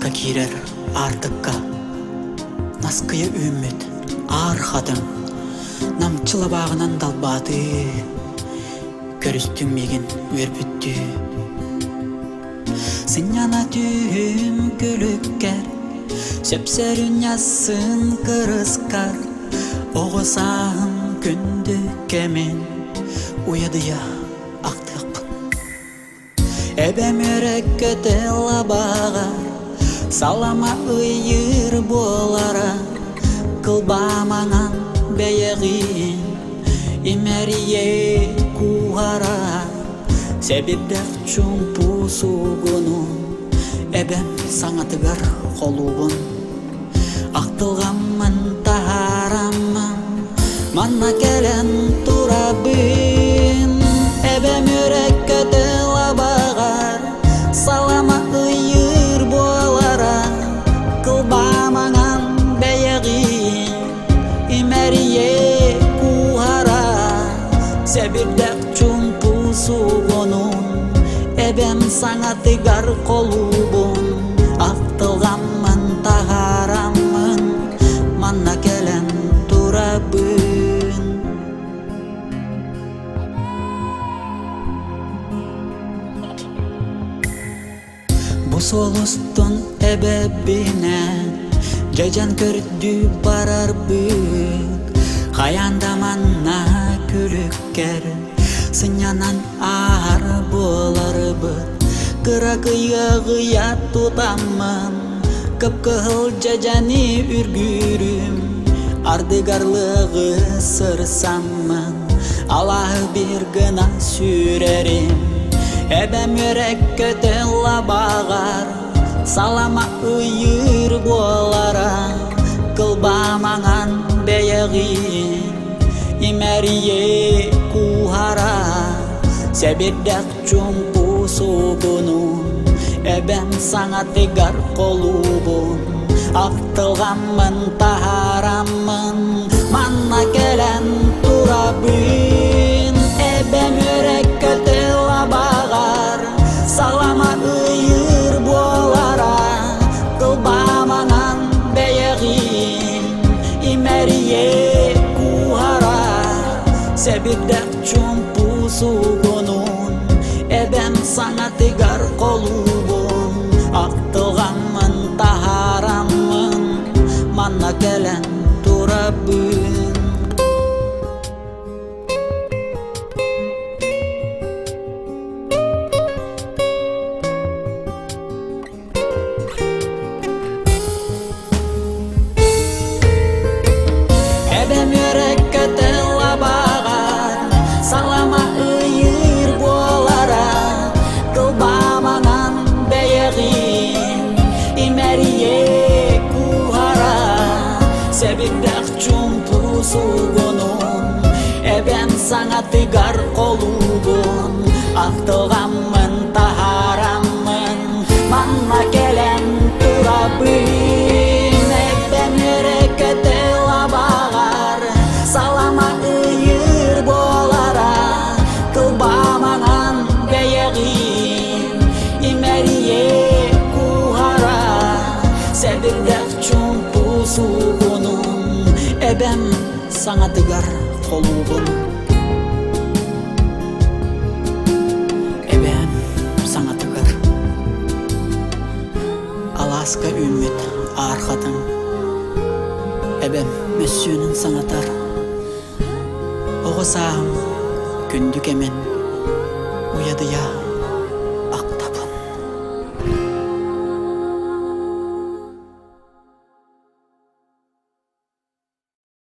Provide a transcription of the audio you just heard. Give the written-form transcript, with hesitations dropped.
Артыққа кирер артыққа, наскыя үміт ар хатын, намчылабағынан далбаты, көрістіңмеген өрбітті. Сыняна түйім көліккер, сөпсәрін ясын кырыскар, оғысағым күнді кәмен, уядыя ақтық. Әбәм өреккөті лабағар, салама ұйыр болара, қылбамаңан бәйәғин, имәрие куғара, себебдәк чумпу суғыну, әбәм саңатығар қолуғын. Ақтылғамын тағарамын, манна кәлін турабын, әбәм өреккөті лабағар, салама ұйыр болара, қылбамаңан бәйәғин, имәрие куғара, себебдәк чумпу суғынун, әбәм саңатығар қолуғын. Ақтылғамын тағарамын, манна кәлін турабын. Бұ солыстың әбәбінен жайжан көрді барар бүк, қаянда манна көліккер, сынянан ар болар бұд. Кыра-кыя тутамын, кып-кыл жажаны үргүрүм, ардыгарлығы сырсамын, Аллахы бір гына сүрерим. Әбәм өреккөті лабағар, салама ұйыр болара, қылбамаңан бәйәғин, имәрие куғара, себебдәк чумпу суғынун, әбәм саңатығар қолуғын. Ақтылғамын тағарамын, манна кәлін турабын, әбәм өреккөті лабағар, салама ұйыр болара, қылбамаңан бәйәғин, имәрие куғара, себебдәк чумпу суғынун, әбәм саңатығар қолуғын. Ақтылғамын тағарамын, манна кәлін турабын. Әбәм өреккөті лабағар, салама ұйыр болара, қылбамаңан бәйәғин, имәрие куғара, себебдәк чумпу суғынун, әбәм саңатығар қолуғын. Ақтылғамын тағарамын, манна кәлін турабын, әбәм өреккөті лабағар, салама ұйыр болара, қылбамаңан бәйәғин, имәрие куғара, себебдәк чумпу суғынун, әбәм саңатығар қолуғын. Әбәм саңатығар, аласка үміт арқатын, әбәм мөссөнін саңатар, оғысағым күндік әмен, уядыя